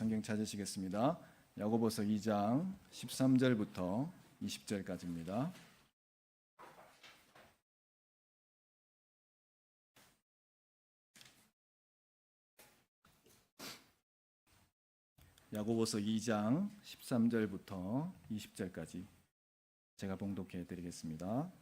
성경 찾으시겠습니다. 야고보서 2장 13절부터 20절까지입니다. 야고보서 2장 13절부터 20절까지 제가 봉독해 드리겠습니다.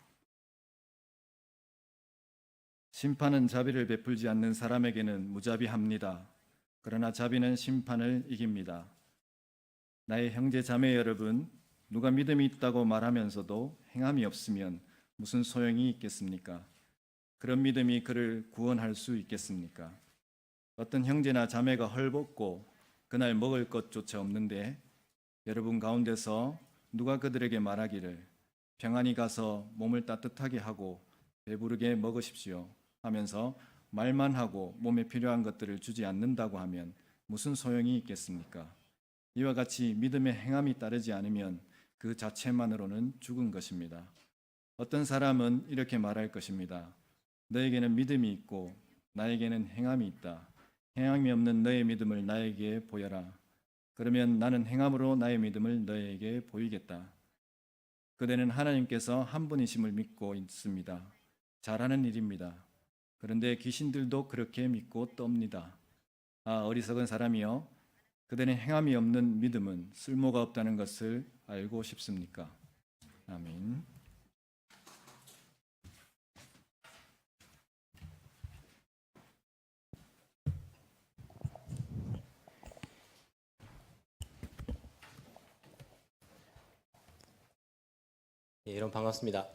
심판은 자비를 베풀지 않는 사람에게는 무자비합니다. 그러나 자비는 심판을 이깁니다. 나의 형제 자매 여러분, 누가 믿음이 있다고 말하면서도 행함이 없으면 무슨 소용이 있겠습니까? 그런 믿음이 그를 구원할 수 있겠습니까? 어떤 형제나 자매가 헐벗고 그날 먹을 것조차 없는데 여러분 가운데서 누가 그들에게 말하기를 평안히 가서 몸을 따뜻하게 하고 배부르게 먹으십시오 하면서 말만 하고 몸에 필요한 것들을 주지 않는다고 하면 무슨 소용이 있겠습니까? 이와 같이 믿음의 행함이 따르지 않으면 그 자체만으로는 죽은 것입니다. 어떤 사람은 이렇게 말할 것입니다. 너에게는 믿음이 있고 나에게는 행함이 있다. 행함이 없는 너의 믿음을 나에게 보여라. 그러면 나는 행함으로 나의 믿음을 너에게 보이겠다. 그대는 하나님께서 한 분이심을 믿고 있습니다. 잘하는 일입니다. 그런데 귀신들도 그렇게 믿고 떱니다. 아, 어리석은 사람이여, 그대는 행함이 없는 믿음은 쓸모가 없다는 것을 알고 싶습니까? 아멘. 예, 여러분 반갑습니다.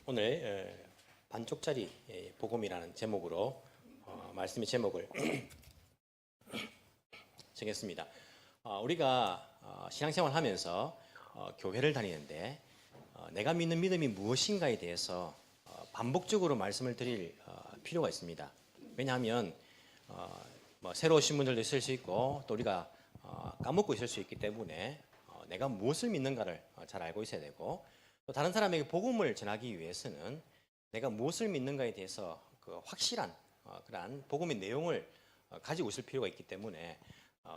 오늘 반쪽짜리 복음이라는 제목으로 말씀의 제목을 정했습니다. 우리가 신앙생활 하면서 교회를 다니는데 내가 믿는 믿음이 무엇인가에 대해서 반복적으로 말씀을 드릴 필요가 있습니다. 왜냐하면 새로 오신 분들도 있을 수 있고 또 우리가 까먹고 있을 수 있기 때문에 내가 무엇을 믿는가를 잘 알고 있어야 되고 또 다른 사람에게 복음을 전하기 위해서는 내가 무엇을 믿는가에 대해서 그 확실한 그러한 복음의 내용을 가지고 있을 필요가 있기 때문에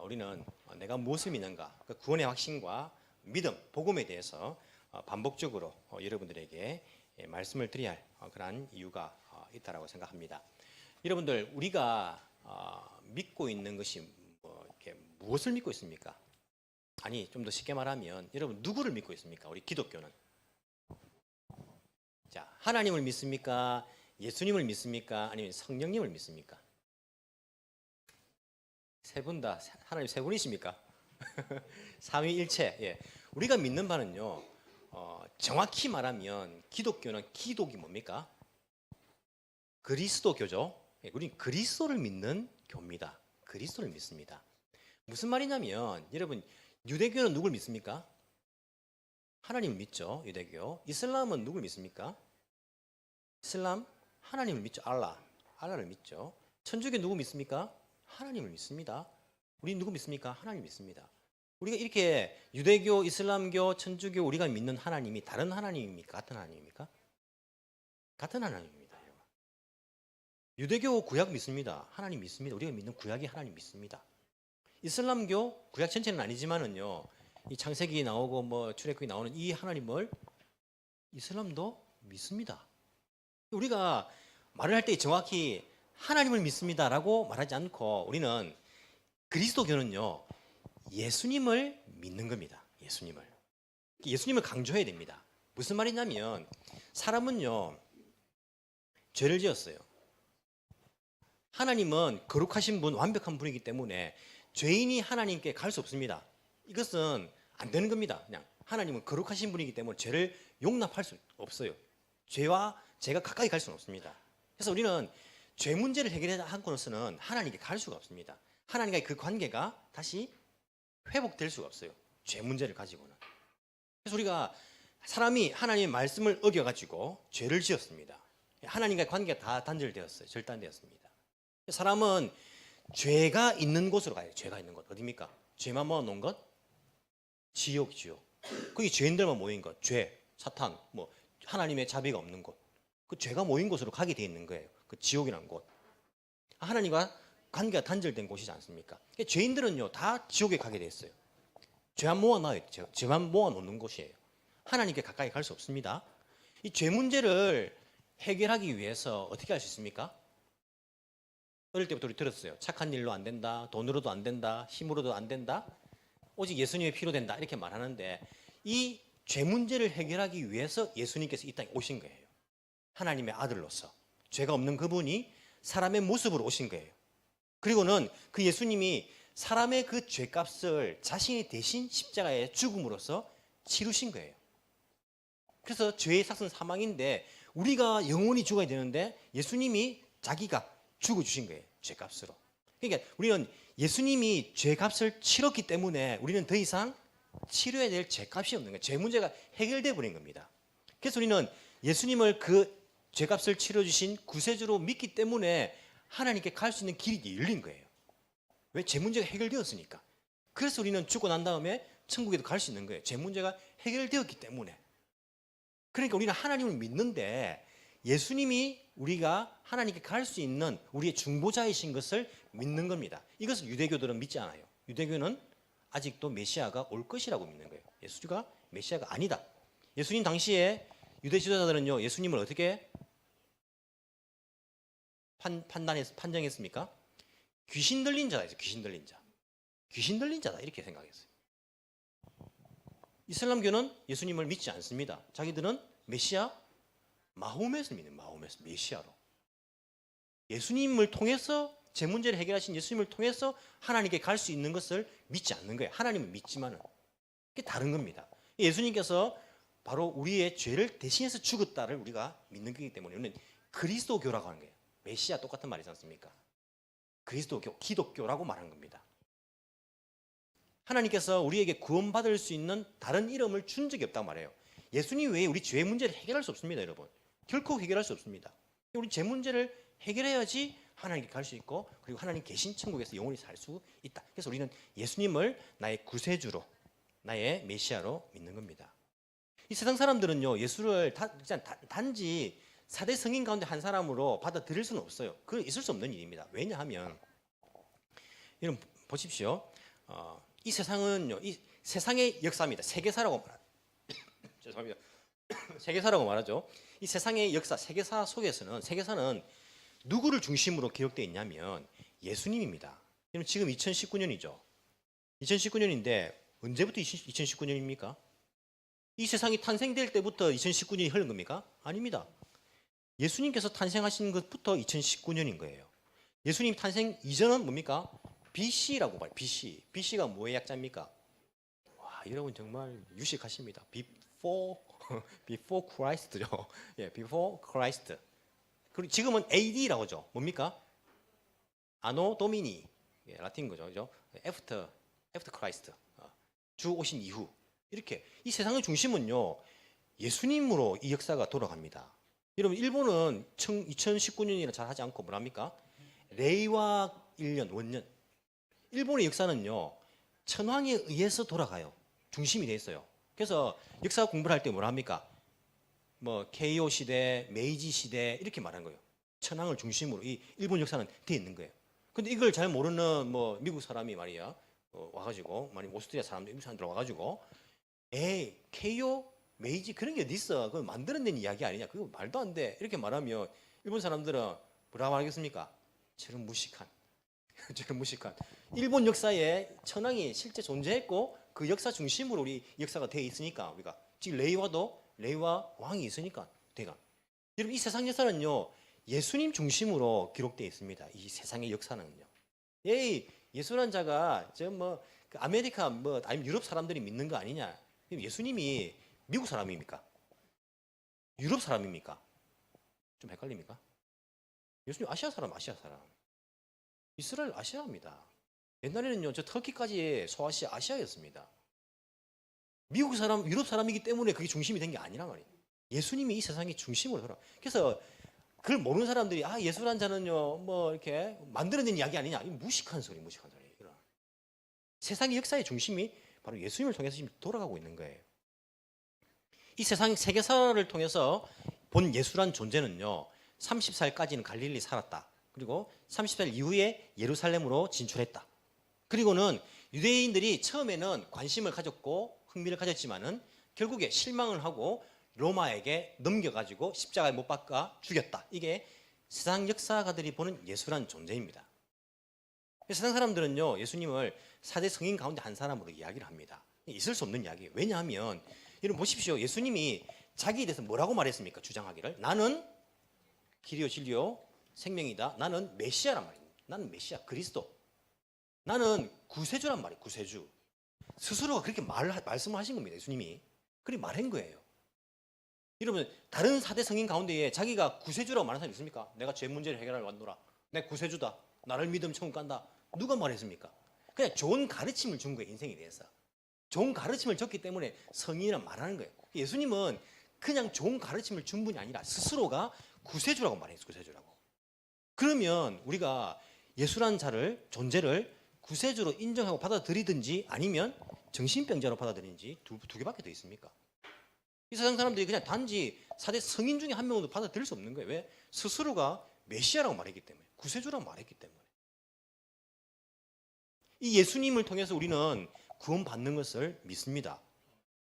우리는 내가 무엇을 믿는가, 그 구원의 확신과 믿음, 복음에 대해서 반복적으로 여러분들에게 말씀을 드려야 할 그러한 이유가 있다라고 생각합니다. 여러분들, 우리가 믿고 있는 것이 이렇게 무엇을 믿고 있습니까? 아니, 좀 더 쉽게 말하면 여러분 누구를 믿고 있습니까? 우리 기독교는. 자, 하나님을 믿습니까? 예수님을 믿습니까? 아니면 성령님을 믿습니까? 세 분 다 하나님 세 분이십니까? 삼위일체. 예. 우리가 믿는 바는요, 정확히 말하면 기독교는 기독이 뭡니까? 그리스도교죠. 예, 우리는 그리스도를 믿는 교입니다. 그리스도를 믿습니다. 무슨 말이냐면 여러분, 유대교는 누굴 믿습니까? 하나님을 믿죠. 유대교. 이슬람은 누굴 믿습니까? 이슬람 하나님을 믿죠. 알라를 믿죠. 천주교 누구 믿습니까? 하나님을 믿습니다. 우리 누구 믿습니까? 하나님 믿습니다. 우리가 이렇게 유대교, 이슬람교, 천주교 우리가 믿는 하나님이 다른 하나님입니까? 같은 하나님입니까? 같은 하나님입니다. 유대교 구약 믿습니다. 하나님 믿습니다. 우리가 믿는 구약이 하나님 믿습니다. 이슬람교 구약 전체는 아니지만은요, 이 창세기 나오고 출애굽기 나오는 이 하나님을 이슬람도 믿습니다. 우리가 말을 할 때 정확히 하나님을 믿습니다라고 말하지 않고 우리는 그리스도교는요, 예수님을 믿는 겁니다. 예수님을 강조해야 됩니다. 무슨 말이냐면 사람은요, 죄를 지었어요. 하나님은 거룩하신 분, 완벽한 분이기 때문에 죄인이 하나님께 갈 수 없습니다. 이것은 안 되는 겁니다. 그냥 하나님은 거룩하신 분이기 때문에 죄를 용납할 수 없어요. 죄와 죄가 가까이 갈 수는 없습니다. 그래서 우리는 죄 문제를 해결하지 않고서는 하나님께 갈 수가 없습니다. 하나님과의 그 관계가 다시 회복될 수가 없어요. 죄 문제를 가지고는. 그래서 우리가 사람이 하나님의 말씀을 어겨가지고 죄를 지었습니다. 하나님과의 관계가 다 단절되었어요. 절단되었습니다. 사람은 죄가 있는 곳으로 가요. 죄가 있는 곳. 어디입니까? 죄만 모아놓은 곳? 지옥. 거기 죄인들만 모인 곳. 죄, 사탄, 하나님의 자비가 없는 곳. 그 죄가 모인 곳으로 가게 돼 있는 거예요. 그 지옥이라는 곳. 하나님과 관계가 단절된 곳이지 않습니까? 그러니까 죄인들은요 다 지옥에 가게 돼 있어요. 죄만 모아놔요. 죄만 모아놓는 곳이에요. 하나님께 가까이 갈 수 없습니다. 이 죄 문제를 해결하기 위해서 어떻게 할 수 있습니까? 어릴 때부터 우리 들었어요. 착한 일로 안 된다. 돈으로도 안 된다. 힘으로도 안 된다. 오직 예수님의 피로 된다. 이렇게 말하는데 이 죄 문제를 해결하기 위해서 예수님께서 이 땅에 오신 거예요. 하나님의 아들로서. 죄가 없는 그분이 사람의 모습으로 오신 거예요. 그리고는 그 예수님이 사람의 그 죄값을 자신이 대신 십자가에 죽음으로써 치르신 거예요. 그래서 죄의 삭은 사망인데 우리가 영원히 죽어야 되는데 예수님이 자기가 죽어주신 거예요. 죄값으로. 그러니까 우리는 예수님이 죄값을 치렀기 때문에 우리는 더 이상 치료해야 될 죄값이 없는 거예요. 죄 문제가 해결돼 버린 겁니다. 그래서 우리는 예수님을 그 죄값을 치러주신 구세주로 믿기 때문에 하나님께 갈 수 있는 길이 열린 거예요. 왜? 죄 문제가 해결되었으니까. 그래서 우리는 죽고 난 다음에 천국에도 갈 수 있는 거예요. 죄 문제가 해결되었기 때문에. 그러니까 우리는 하나님을 믿는데 예수님이 우리가 하나님께 갈 수 있는 우리의 중보자이신 것을 믿는 겁니다. 이것을 유대교들은 믿지 않아요. 유대교는 아직도 메시아가 올 것이라고 믿는 거예요. 예수가 메시아가 아니다. 예수님 당시에 유대 지도자들은요 예수님을 어떻게 판정했습니까? 귀신 들린 자다. 귀신 들린 자. 귀신 들린 자다 이렇게 생각했어요. 이슬람교는 예수님을 믿지 않습니다. 자기들은 메시아 마호멧을 믿는 마호멧 메시아로. 예수님을 통해서 제 문제를 해결하신 예수님을 통해서 하나님께 갈 수 있는 것을 믿지 않는 거예요. 하나님을 믿지만은 그게 다른 겁니다. 예수님께서 바로 우리의 죄를 대신해서 죽었다를 우리가 믿는 거기 때문에 우리는 그리스도교라고 하는 거예요. 메시아 똑같은 말이지 않습니까? 그리스도교, 기독교라고 말하는 겁니다. 하나님께서 우리에게 구원받을 수 있는 다른 이름을 준 적이 없단 말이에요. 예수님 외에 우리 죄 문제를 해결할 수 없습니다, 여러분. 결코 해결할 수 없습니다. 우리 죄 문제를 해결해야지 하나님께 갈 수 있고 그리고 하나님 계신 천국에서 영원히 살 수 있다. 그래서 우리는 예수님을 나의 구세주로, 나의 메시아로 믿는 겁니다. 이 세상 사람들은요, 예수를 단지 4대 성인 가운데 한 사람으로 받아들일 수는 없어요. 그건 있을 수 없는 일입니다. 왜냐하면 여러분 보십시오. 이 세상은요, 이 세상의 역사입니다. 세계사라고 말합니다. 죄송합니다. 세계사라고 말하죠. 이 세상의 역사, 세계사 속에서는 세계사는 누구를 중심으로 기록되어 있냐면 예수님입니다. 여러분 지금 2019년이죠. 2019년인데 언제부터 2019년입니까? 이 세상이 탄생될 때부터 2019년이 흐른 겁니까? 아닙니다. 예수님께서 탄생하신 것부터 2019년인 거예요. 예수님 탄생 이전은 뭡니까? BC라고 말해요. BC. BC가 뭐의 약자입니까? 와, 여러분 정말 유식하십니다. Before Christ죠. 예, Before Christ. 그리고 지금은 AD라고 하죠. 뭡니까? 아노 도미니. 예, 라틴 거죠. 그죠? After Christ. 주 오신 이후. 이렇게 이 세상의 중심은요. 예수님으로 이 역사가 돌아갑니다. 여러분 일본은 2019년이라 잘 하지 않고 뭐랍니까? 레이와 1년, 원년. 일본의 역사는요. 천황에 의해서 돌아가요. 중심이 돼 있어요. 그래서 역사 공부를 할 때 뭐라 합니까? 뭐 케이오 시대, 메이지 시대 이렇게 말한 거예요. 천황을 중심으로 이 일본 역사는 돼 있는 거예요. 근데 이걸 잘 모르는 뭐 미국 사람이 말이야 와가지고 오스트리아 사람들, 미국 사람들 와가지고 에이 케이오, 메이지 그런 게 어디 있어? 그거 만들어낸 이야기 아니냐? 그거 말도 안 돼. 이렇게 말하면 일본 사람들은 뭐라 말하겠습니까? 저런 무식한. 일본 역사에 천황이 실제 존재했고 그 역사 중심으로 우리 역사가 돼 있으니까 우리가 지금 레이와 왕이 있으니까 대강. 여러분 이 세상 역사는요 예수님 중심으로 기록되어 있습니다. 이 세상의 역사는요. 예수란 자가 저 아메리카 아니면 유럽 사람들이 믿는 거 아니냐? 예수님이 미국 사람입니까? 유럽 사람입니까? 좀 헷갈립니까? 예수님 아시아 사람. 이스라엘 아시아입니다. 옛날에는요, 저 터키까지 소아시아 아시아였습니다. 미국 사람, 유럽 사람이기 때문에 그게 중심이 된 게 아니란 말이에요. 예수님이 이 세상의 중심으로 돌아. 그래서 그걸 모르는 사람들이 예수란 자는요, 이렇게 만들어낸 이야기 아니냐? 이 무식한 소리. 세상의 역사의 중심이 바로 예수님을 통해서 지금 돌아가고 있는 거예요. 이 세상 세계사를 통해서 본 예수란 존재는요, 30살까지는 갈릴리 살았다. 그리고 30살 이후에 예루살렘으로 진출했다. 그리고는 유대인들이 처음에는 관심을 가졌고 흥미를 가졌지만은 결국에 실망을 하고 로마에게 넘겨가지고 십자가에 못 박아 죽였다. 이게 세상 역사가들이 보는 예수란 존재입니다. 세상 사람들은요, 예수님을 4대 성인 가운데 한 사람으로 이야기를 합니다. 있을 수 없는 이야기예요. 왜냐하면 여러분 보십시오. 예수님이 자기에 대해서 뭐라고 말했습니까? 주장하기를 나는 길이요 진리요 생명이다. 나는 메시아란 말입니다. 나는 메시아 그리스도. 나는 구세주란 말이에요. 구세주. 스스로가 그렇게 말씀을 하신 겁니다. 예수님이. 그렇게 말한 거예요. 여러분 다른 4대 성인 가운데에 자기가 구세주라고 말하는 사람이 있습니까? 내가 죄 문제를 해결하러 왔노라. 내 구세주다. 나를 믿으면 천국 간다. 누가 말했습니까? 그냥 좋은 가르침을 준 거예요. 인생에 대해서. 좋은 가르침을 줬기 때문에 성인이란 말하는 거예요. 예수님은 그냥 좋은 가르침을 준 분이 아니라 스스로가 구세주라고 말했어요. 구세주라고. 그러면 우리가 예수라는 자를 존재를 구세주로 인정하고 받아들이든지 아니면 정신병자로 받아들이는지 두 개밖에 더 있습니까? 이 세상 사람들이 그냥 단지 4대 성인 중에 한 명도 받아들일 수 없는 거예요. 왜? 스스로가 메시아라고 말했기 때문에, 구세주라고 말했기 때문에. 이 예수님을 통해서 우리는 구원받는 것을 믿습니다.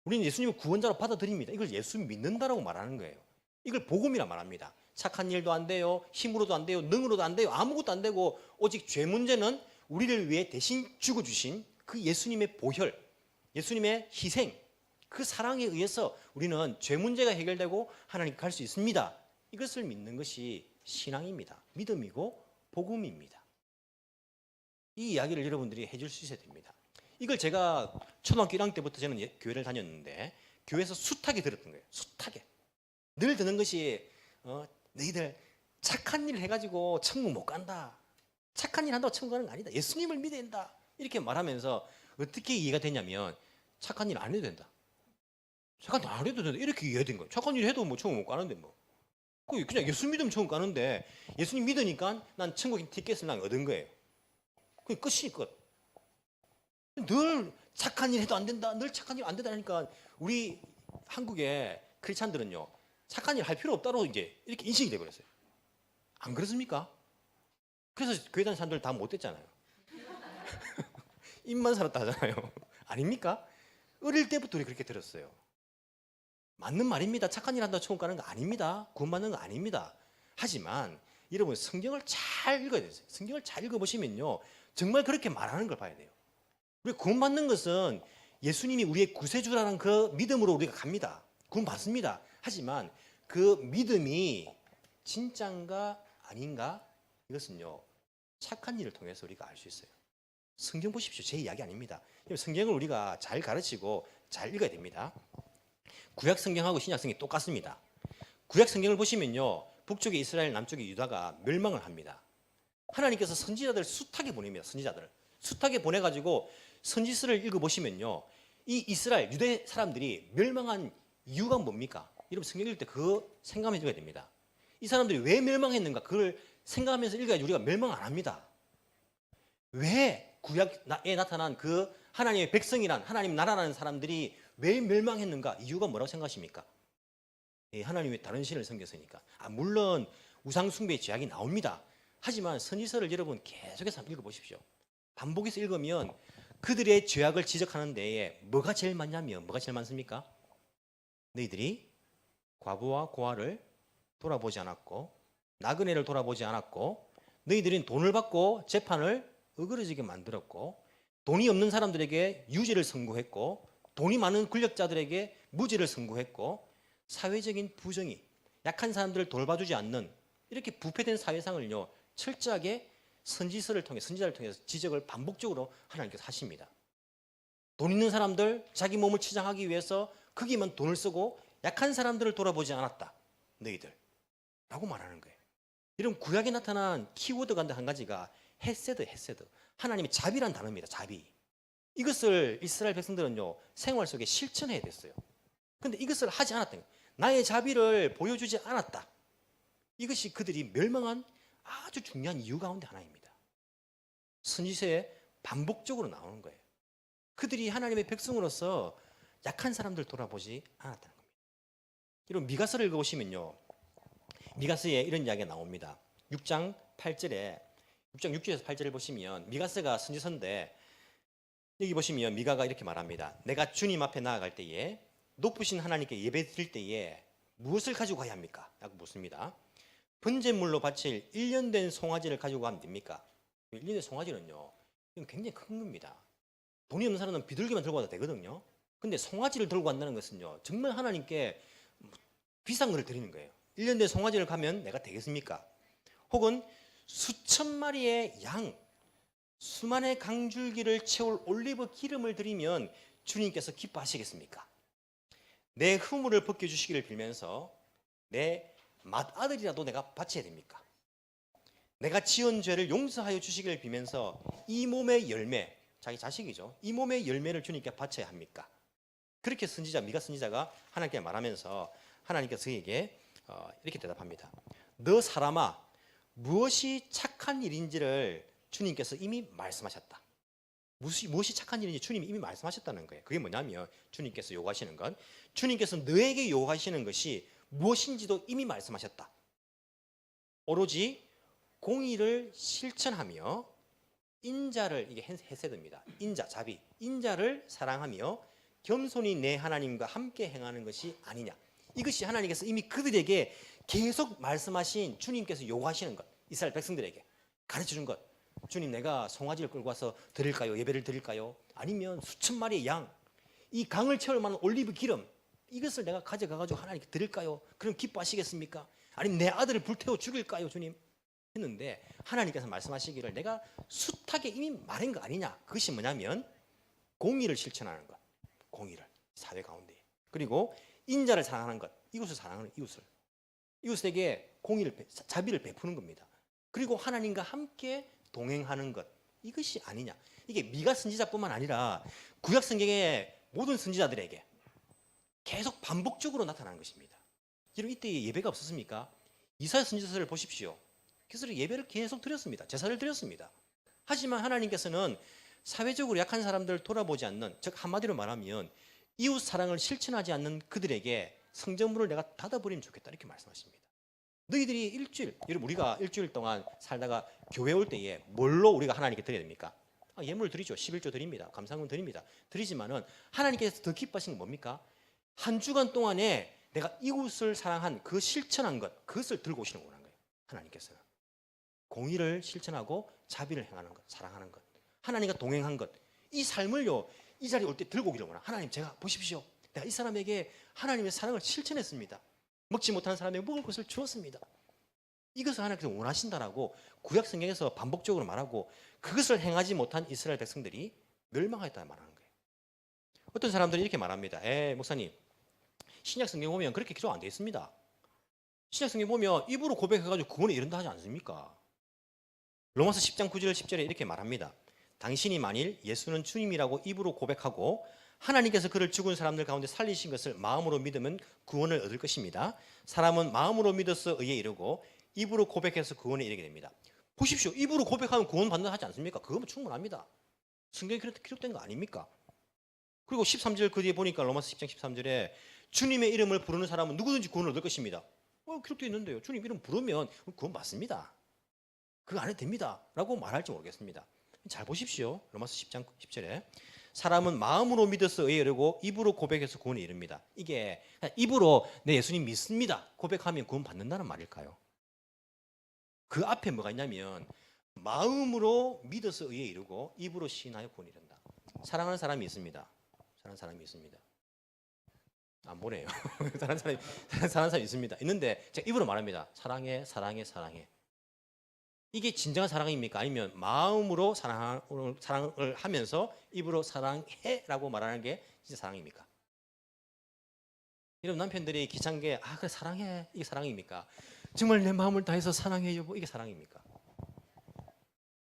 우리는 예수님을 구원자로 받아들입니다. 이걸 예수 믿는다라고 말하는 거예요. 이걸 복음이라 말합니다. 착한 일도 안 돼요. 힘으로도 안 돼요. 능으로도 안 돼요. 아무것도 안 되고 오직 죄 문제는 우리를 위해 대신 죽어주신 그 예수님의 보혈, 예수님의 희생, 그 사랑에 의해서 우리는 죄 문제가 해결되고 하나님께 갈 수 있습니다. 이것을 믿는 것이 신앙입니다. 믿음이고 복음입니다. 이 이야기를 여러분들이 해줄 수 있어야 됩니다. 이걸 제가 초등학교 1학년 때부터 저는 교회를 다녔는데 교회에서 숱하게 들었던 거예요. 숱하게. 늘 듣는 것이 너희들 착한 일 해가지고 천국 못 간다. 착한 일 한다고 천국 가는 거 아니다. 예수님을 믿어야 된다. 이렇게 말하면서 어떻게 이해가 되냐면 착한 일 안 해도 된다. 착한 일 안 해도 된다. 이렇게 이해된 거예요. 착한 일 해도 뭐 천국 못 가는데 뭐. 그냥 예수 믿으면 천국 가는데 예수님 믿으니까 난 천국 티켓을 난 얻은 거예요. 그게 끝이 끝. 늘 착한 일 해도 안 된다. 늘 착한 일 안 된다 하니까 우리 한국의 크리스찬들은요. 착한 일 할 필요 없다로 이제 이렇게 인식이 돼 버렸어요. 안 그렇습니까? 그래서 교회 다니는 사람들 다 못 됐잖아요. 입만 살았다 하잖아요. 아닙니까? 어릴 때부터 우리 그렇게 들었어요. 맞는 말입니다. 착한 일 한다고 천국 가는 거 아닙니다. 구원받는 거 아닙니다. 하지만 여러분 성경을 잘 읽어야 돼요. 성경을 잘 읽어보시면요. 정말 그렇게 말하는 걸 봐야 돼요. 우리 구원받는 것은 예수님이 우리의 구세주라는 그 믿음으로 우리가 갑니다. 구원받습니다. 하지만 그 믿음이 진짜인가 아닌가 이것은요. 착한 일을 통해서 우리가 알 수 있어요. 성경 보십시오. 제 이야기 아닙니다. 성경을 우리가 잘 가르치고 잘 읽어야 됩니다. 구약 성경하고 신약 성경이 똑같습니다. 구약 성경을 보시면요. 북쪽의 이스라엘, 남쪽의 유다가 멸망을 합니다. 하나님께서 선지자들을 숱하게 보냅니다. 선지자들을. 숱하게 보내가지고 선지서를 읽어보시면요. 이 이스라엘, 유대 사람들이 멸망한 이유가 뭡니까? 여러분 성경 읽을 때 그거 생각하면서 읽어야 됩니다. 이 사람들이 왜 멸망했는가? 그걸 생각하면서 읽어야지 우리가 멸망 안 합니다. 왜 구약에 나타난 그 하나님의 백성이란 하나님 나라라는 사람들이 왜 멸망했는가? 이유가 뭐라고 생각하십니까? 하나님의 다른 신을 섬겼으니까. 물론 우상 숭배의 죄악이 나옵니다. 하지만 선지서를 여러분 계속해서 읽어보십시오. 반복해서 읽으면 그들의 죄악을 지적하는 데에 뭐가 제일 많냐면 뭐가 제일 많습니까? 너희들이 과부와 고아를 돌아보지 않았고 나그네를 돌아보지 않았고 너희들은 돈을 받고 재판을 어그러지게 만들었고 돈이 없는 사람들에게 유죄를 선고했고 돈이 많은 권력자들에게 무죄를 선고했고 사회적인 부정이 약한 사람들을 돌봐주지 않는 이렇게 부패된 사회상을요 철저하게 선지서를 통해 선지자를 통해서 지적을 반복적으로 하나님께서 하십니다. 돈 있는 사람들 자기 몸을 치장하기 위해서 거기만 돈을 쓰고 약한 사람들을 돌아보지 않았다. 너희들 라고 말하는 거예요. 이런 구약에 나타난 키워드가 한 가지가 헤세드. 하나님의 자비란 단어입니다. 자비. 이것을 이스라엘 백성들은요 생활 속에 실천해야 됐어요. 그런데 이것을 하지 않았던 거예요. 나의 자비를 보여주지 않았다. 이것이 그들이 멸망한 아주 중요한 이유 가운데 하나입니다. 선지서에 반복적으로 나오는 거예요. 그들이 하나님의 백성으로서 약한 사람들 돌아보지 않았다는 겁니다. 이런 미가서를 읽어보시면요. 미가서에 이런 이야기가 나옵니다. 6장 8절에 6장 6절에서 8절을 보시면 미가스가 선지서인데 여기 보시면 미가가 이렇게 말합니다. 내가 주님 앞에 나아갈 때에 높으신 하나님께 예배 드릴 때에 무엇을 가지고 가야 합니까? 라고 묻습니다. 번제물로 바칠 1년 된 송아지를 가지고 가면 됩니까? 1년 된 송아지는요, 이건 굉장히 큰 겁니다. 돈이 없는 사람은 비둘기만 들고 가도 되거든요. 근데 송아지를 들고 간다는 것은요, 정말 하나님께 비싼 것을 드리는 거예요. 1년 된 송아지를 가면 내가 되겠습니까? 혹은 수천 마리의 양, 수만의 강줄기를 채울 올리브 기름을 드리면 주님께서 기뻐하시겠습니까? 내 허물을 벗겨주시기를 빌면서 내 맏아들이라도 내가 바쳐야 됩니까? 내가 지은 죄를 용서하여 주시기를 빌면서 이 몸의 열매, 자기 자식이죠. 이 몸의 열매를 주님께 바쳐야 합니까? 그렇게 선지자, 미가 선지자가 하나님께 말하면서 하나님께서 그에게 이렇게 대답합니다. 너 사람아, 무엇이 착한 일인지를 주님께서 이미 말씀하셨다. 무엇이 착한 일인지 주님이 이미 말씀하셨다는 거예요. 그게 뭐냐면 주님께서 요구하시는 건, 주님께서 너에게 요구하시는 것이 무엇인지도 이미 말씀하셨다. 오로지 공의를 실천하며 인자를, 이게 헤세드입니다. 인자, 자비, 인자를 사랑하며 겸손히 내 하나님과 함께 행하는 것이 아니냐. 이것이 하나님께서 이미 그들에게 계속 말씀하신, 주님께서 요구하시는 것, 이스라엘 백성들에게 가르쳐준 것. 주님, 내가 송아지를 끌고 와서 드릴까요? 예배를 드릴까요? 아니면 수천 마리의 양, 이 강을 채울 만한 올리브 기름, 이것을 내가 가져가가지고 하나님께 드릴까요? 그럼 기뻐하시겠습니까? 아니면 내 아들을 불태워 죽일까요, 주님? 했는데 하나님께서 말씀하시기를 내가 숱하게 이미 말한 거 아니냐. 그것이 뭐냐면 공의를 실천하는 것, 공의를 사회 가운데, 그리고 인자를 사랑하는 것, 이웃을 사랑하는 이웃에게 공의를, 자비를 베푸는 겁니다. 그리고 하나님과 함께 동행하는 것, 이것이 아니냐. 이게 미가 선지자뿐만 아니라 구약 성경의 모든 선지자들에게 계속 반복적으로 나타나는 것입니다. 여러분, 이때 예배가 없었습니까? 이사야 선지서를 보십시오. 그래서 예배를 계속 드렸습니다. 제사를 드렸습니다. 하지만 하나님께서는 사회적으로 약한 사람들을 돌아보지 않는, 즉 한마디로 말하면 이웃 사랑을 실천하지 않는 그들에게 성전문을 내가 닫아버리면 좋겠다, 이렇게 말씀하십니다. 너희들이 일주일, 여러분 우리가 일주일 동안 살다가 교회 올 때에 뭘로 우리가 하나님께 드려야 됩니까? 예물 드리죠. 11조 드립니다. 감사금 드립니다. 드리지만은 하나님께서 더 기뻐하신 건 뭡니까? 한 주간 동안에 내가 이웃을 사랑한 그 실천한 것, 그것을 들고 오시는 거라는 거예요. 하나님께서는 공의를 실천하고 자비를 행하는 것, 사랑하는 것, 하나님과 동행한 것, 이 삶을요, 이 자리에 올 때 들고 오기를 원합니다. 하나님, 제가 보십시오. 내가 이 사람에게 하나님의 사랑을 실천했습니다. 먹지 못하는 사람에게 먹을 것을 주었습니다. 이것을 하나님께서 원하신다라고 구약 성경에서 반복적으로 말하고, 그것을 행하지 못한 이스라엘 백성들이 멸망하였다는 말하는 거예요. 어떤 사람들이 이렇게 말합니다. 목사님, 신약 성경 보면 그렇게 기록 안 되어 있습니다. 신약 성경 보면 입으로 고백해가지고 구원에 이른다 하지 않습니까? 로마서 10장 9절 10절에 이렇게 말합니다. 당신이 만일 예수는 주님이라고 입으로 고백하고 하나님께서 그를 죽은 사람들 가운데 살리신 것을 마음으로 믿으면 구원을 얻을 것입니다. 사람은 마음으로 믿어서 의에 이르고 입으로 고백해서 구원에 이르게 됩니다. 보십시오. 입으로 고백하면 구원 받는다 하지 않습니까? 그거면 충분합니다. 성경에 그렇게 기록된 거 아닙니까? 그리고 13절 그 뒤에 보니까 로마서 10장 13절에 주님의 이름을 부르는 사람은 누구든지 구원을 얻을 것입니다. 기록되어 있는데요. 주님 이름 부르면 구원 받습니다. 그거 안 해도 됩니다. 라고 말할지 모르겠습니다. 잘 보십시오. 로마서 10장 10절에 사람은 마음으로 믿어서 의에 이르고 입으로 고백해서 구원에 이릅니다. 이게 입으로 내 예수님 믿습니다 고백하면 구원 받는다는 말일까요? 그 앞에 뭐가 있냐면 마음으로 믿어서 의에 이르고 입으로 시인하여 구원에 이른다. 사랑하는 사람이 있습니다. 사랑하는 사람이 있습니다. 안 보네요. 사랑하는 사람이 있습니다. 있는데 제가 입으로 말합니다. 사랑해, 사랑해, 사랑해. 이게 진정한 사랑입니까? 아니면 마음으로 사랑을 하면서 입으로 사랑해라고 말하는 게 진짜 사랑입니까? 여러분, 남편들이 귀찮게 그래 사랑해, 이게 사랑입니까? 정말 내 마음을 다해서 사랑해 여보, 이게 사랑입니까?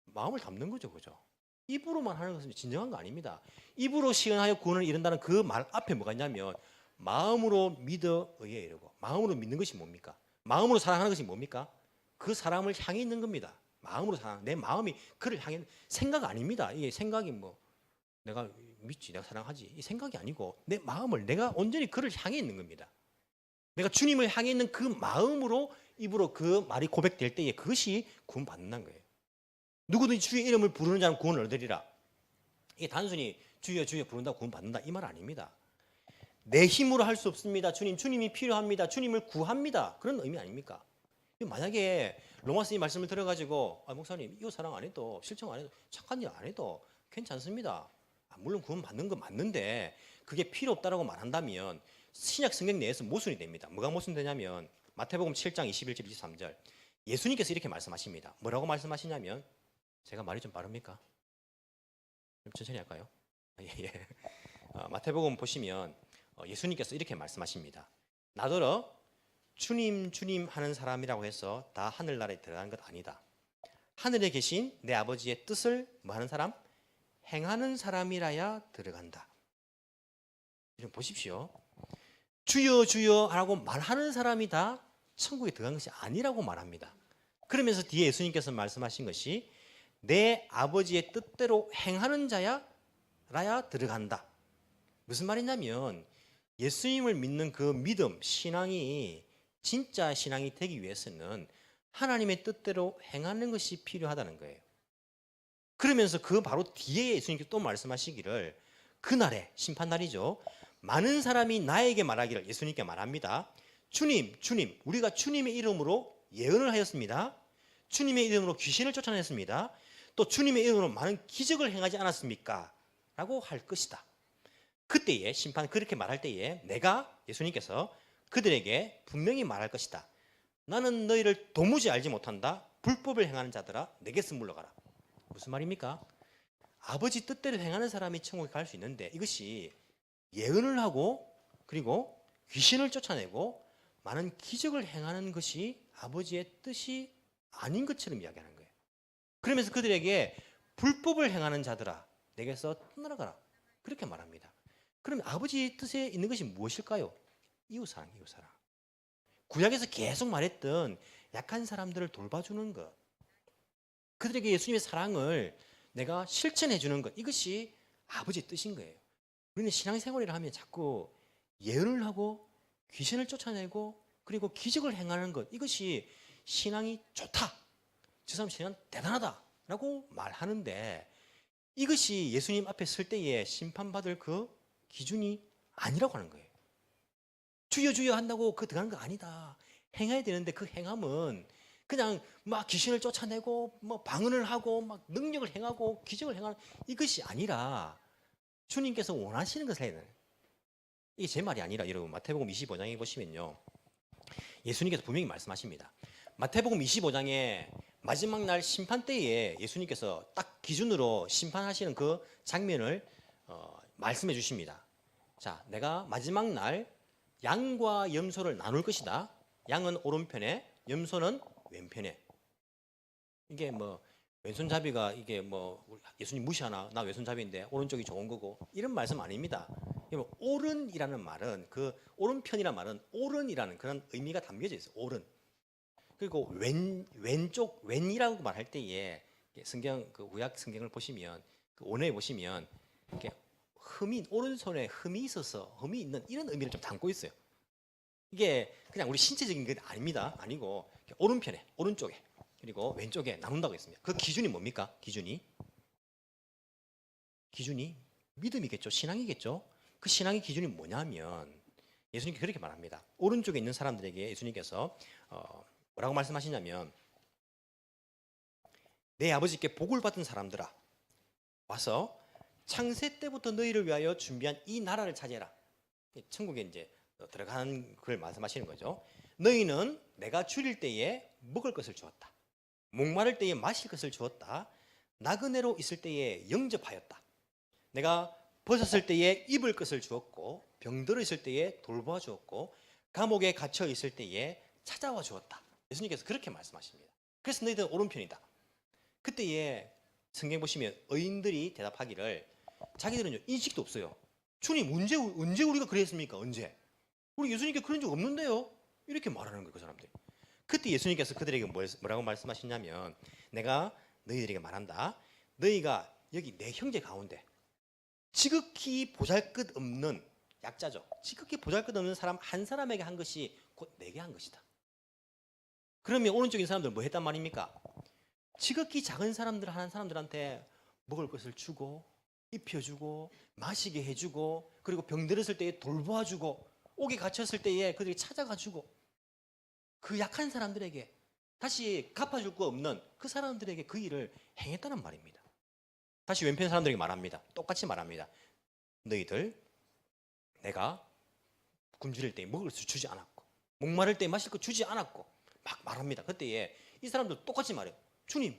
마음을 담는 거죠, 그죠? 입으로만 하는 것은 진정한 거 아닙니다. 입으로 시연하여 구원을 이룬다는 그 말 앞에 뭐가 있냐면 마음으로 믿어 의에 이르고, 마음으로 믿는 것이 뭡니까? 마음으로 사랑하는 것이 뭡니까? 그 사람을 향해 있는 겁니다. 마음으로 사랑, 내 마음이 그를 향해, 생각 아닙니다. 이게 생각이 내가 믿지, 내가 사랑하지, 이 생각이 아니고 내 마음을, 내가 온전히 그를 향해 있는 겁니다. 내가 주님을 향해 있는 그 마음으로 입으로 그 말이 고백될 때에 그것이 구원받는다는 거예요. 누구든지 주의 이름을 부르는 자는 구원을 얻으리라. 이게 단순히 주여 주여 부른다고 구원받는다 이 말 아닙니다. 내 힘으로 할 수 없습니다. 주님이 필요합니다. 주님을 구합니다. 그런 의미 아닙니까? 만약에 로마서 이 말씀을 들어가지고 목사님 이거 사랑 안 해도 실천 안 해도 착한 일 안 해도 괜찮습니다. 물론 구원받는 건 맞는데 그게 필요 없다라고 말한다면 신약 성경 내에서 모순이 됩니다. 뭐가 모순되냐면 마태복음 7장 21절 23절 예수님께서 이렇게 말씀하십니다. 뭐라고 말씀하시냐면 제가 말이 좀 빠릅니까? 좀 천천히 할까요? 예. 마태복음 보시면 예수님께서 이렇게 말씀하십니다. 나더러 주님 주님 하는 사람이라고 해서 다 하늘나라에 들어가는 것 아니다. 하늘에 계신 내 아버지의 뜻을 뭐 하는 사람? 행하는 사람이라야 들어간다. 이런 보십시오. 주여 주여 하라고 말하는 사람이 다 천국에 들어간 것이 아니라고 말합니다. 그러면서 뒤에 예수님께서 말씀하신 것이 내 아버지의 뜻대로 행하는 자야라야 들어간다. 무슨 말이냐면 예수님을 믿는 그 믿음, 신앙이 진짜 신앙이 되기 위해서는 하나님의 뜻대로 행하는 것이 필요하다는 거예요. 그러면서 그 바로 뒤에 예수님께서 또 말씀하시기를 그날에 심판날이죠. 많은 사람이 나에게 말하기를 예수님께 말합니다. 주님, 주님, 우리가 주님의 이름으로 예언을 하였습니다. 주님의 이름으로 귀신을 쫓아냈습니다. 또 주님의 이름으로 많은 기적을 행하지 않았습니까? 라고 할 것이다. 그때에 심판 그렇게 말할 때에 내가 예수님께서 그들에게 분명히 말할 것이다. 나는 너희를 도무지 알지 못한다. 불법을 행하는 자들아 내게서 물러가라. 무슨 말입니까? 아버지 뜻대로 행하는 사람이 천국에 갈 수 있는데 이것이 예언을 하고 그리고 귀신을 쫓아내고 많은 기적을 행하는 것이 아버지의 뜻이 아닌 것처럼 이야기하는 거예요. 그러면서 그들에게 불법을 행하는 자들아 내게서 떠나가라 그렇게 말합니다. 그럼 아버지의 뜻에 있는 것이 무엇일까요? 이웃사랑, 이웃사랑. 구약에서 계속 말했던 약한 사람들을 돌봐주는 것, 그들에게 예수님의 사랑을 내가 실천해 주는 것, 이것이 아버지의 뜻인 거예요. 우리는 신앙생활을 하면 자꾸 예언을 하고 귀신을 쫓아내고 그리고 기적을 행하는 것, 이것이 신앙이 좋다, 저 사람 신앙 대단하다라고 말하는데 이것이 예수님 앞에 설 때에 심판받을 그 기준이 아니라고 하는 거예요. 주여 주여 한다고 그 들어가는 거 아니다. 행해야 되는데 그 행함은 그냥 막 귀신을 쫓아내고 뭐 방언을 하고 막 능력을 행하고 기적을 행하는 이것이 아니라 주님께서 원하시는 것을 해야 돼요. 이게 제 말이 아니라 여러분 마태복음 25장에 보시면요. 예수님께서 분명히 말씀하십니다. 마태복음 25장에 마지막 날 심판 때에 예수님께서 딱 기준으로 심판하시는 그 장면을 말씀해 주십니다. 자, 내가 마지막 날 양과 염소를 나눌 것이다. 양은 오른편에, 염소는 왼편에. 이게 뭐 왼손잡이가 이게 뭐 예수님 무시하나? 나 왼손잡이인데 오른쪽이 좋은 거고 이런 말씀 아닙니다. 오른이라는 말은 그 오른편이라는 말은 오른이라는 그런 의미가 담겨져 있어요. 오른. 그리고 왼쪽 왼이라고 말할 때에 성경 그 구약 성경을 보시면 그 원어에 보시면 이렇게 흠이 오른손에 흠이 있어서 흠이 있는 이런 의미를 좀 담고 있어요. 이게 그냥 우리 신체적인 게 아닙니다. 아니고 오른편에 오른쪽에 그리고 왼쪽에 나눈다고 했습니다. 그 기준이 뭡니까? 기준이 믿음이겠죠. 신앙이겠죠. 그 신앙의 기준이 뭐냐면 예수님께서 그렇게 말합니다. 오른쪽에 있는 사람들에게 예수님께서 뭐라고 말씀하시냐면 내 아버지께 복을 받은 사람들아 와서 창세 때부터 너희를 위하여 준비한 이 나라를 차지해라. 천국에 이제 들어가는 걸 말씀하시는 거죠. 너희는 내가 줄일 때에 먹을 것을 주었다. 목마를 때에 마실 것을 주었다. 나그네로 있을 때에 영접하였다. 내가 벗었을 때에 입을 것을 주었고 병들어 있을 때에 돌보아 주었고 감옥에 갇혀 있을 때에 찾아와 주었다. 예수님께서 그렇게 말씀하십니다. 그래서 너희들은 오른편이다. 그때에 성경 보시면 의인들이 대답하기를 자기들은 인식도 없어요. 주님 언제 우리가 그랬습니까? 언제? 우리 예수님께 그런 적 없는데요? 이렇게 말하는 거예요. 그 사람들이. 그때 예수님께서 그들에게 뭐라고 말씀하시냐면 내가 너희들에게 말한다. 너희가 여기 내 형제 가운데 지극히 보잘것없는 약자죠. 지극히 보잘것없는 사람 한 사람에게 한 것이 곧 내게 한 것이다. 그러면 오른쪽인 사람들 뭐 했단 말입니까? 지극히 작은 사람들 하는 사람들한테 먹을 것을 주고 입혀주고 마시게 해주고 그리고 병들었을 때에 돌보아주고 옥에 갇혔을 때에 그들이 찾아가주고 그 약한 사람들에게 다시 갚아줄 거 없는 그 사람들에게 그 일을 행했다는 말입니다. 다시 왼편 사람들에게 말합니다. 똑같이 말합니다. 너희들 내가 굶주릴 때 먹을 수 주지 않았고 목마를 때 마실 거 주지 않았고 막 말합니다. 그때에 이 사람들 똑같이 말해요. 주님